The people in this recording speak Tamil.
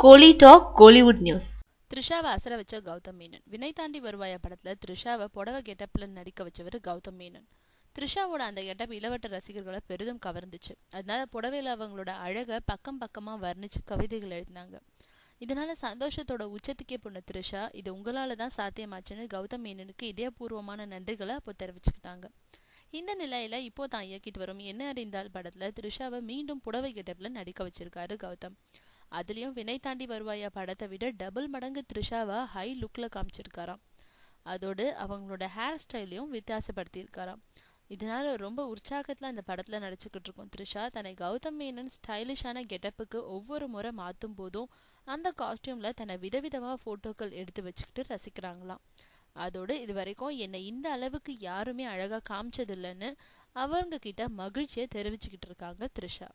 கோலி டாக் கோலிவுட் நியூஸ். த்ரிஷாவை அசர வச்ச கௌதம் மேனன். வினை தாண்டி வருவாயா படத்துல த்ரிஷாவை புடவை கெட்டப்ல நடிக்க வச்சவர் கௌதம் மேனன். த்ரிஷாவோட அந்த கெட்டப் இளவட்ட ரசிகர்களை பெரிதும் கவர்ந்துச்சு. அதனால புடவையில அவங்களோட அழக பக்கம் பக்கமா வர்ணிச்சு கவிதைகள் எழுதினாங்க. இதனால சந்தோஷத்தோட உச்சத்துக்கே போன த்ரிஷா, இது உங்களால தான் சாத்தியமாச்சுன்னு கௌதம் மேனனுக்கு இதயபூர்வமான நன்றிகளை அப்போ தெரிவிச்சுக்கிட்டாங்க. இந்த நிலையில இப்போ தான் இயக்கிட்டு வரும் என்ன அறிந்தால் படத்துல த்ரிஷாவை மீண்டும் புடவை கெட்டப்ல நடிக்க வச்சிருக்காரு கௌதம். அதுலயும் வினை தாண்டி வருவாயா படத்தை விட டபுள் மடங்கு த்ரிஷாவை ஹை லுக்ல காமிச்சிருக்காராம். அதோடு அவங்களோட ஹேர் ஸ்டைலையும் வித்தியாசப்படுத்தியிருக்காராம். இதனால ரொம்ப உற்சாகத்துல அந்த படத்துல நடிச்சுக்கிட்டு இருக்கும் த்ரிஷா தன்னை கௌதம் மேனன் ஸ்டைலிஷான கெட்டப்புக்கு ஒவ்வொரு முறை மாத்தும் போதும் அந்த காஸ்டியூம்ல தன்னை விதவிதமா போட்டோக்கள் எடுத்து வச்சுக்கிட்டு ரசிக்கிறாங்களாம். அதோடு இது வரைக்கும் என்னை இந்த அளவுக்கு யாருமே அழகா காமிச்சதில்லைன்னு அவங்க கிட்ட மகிழ்ச்சியை தெரிவிச்சுக்கிட்டு இருக்காங்க த்ரிஷா.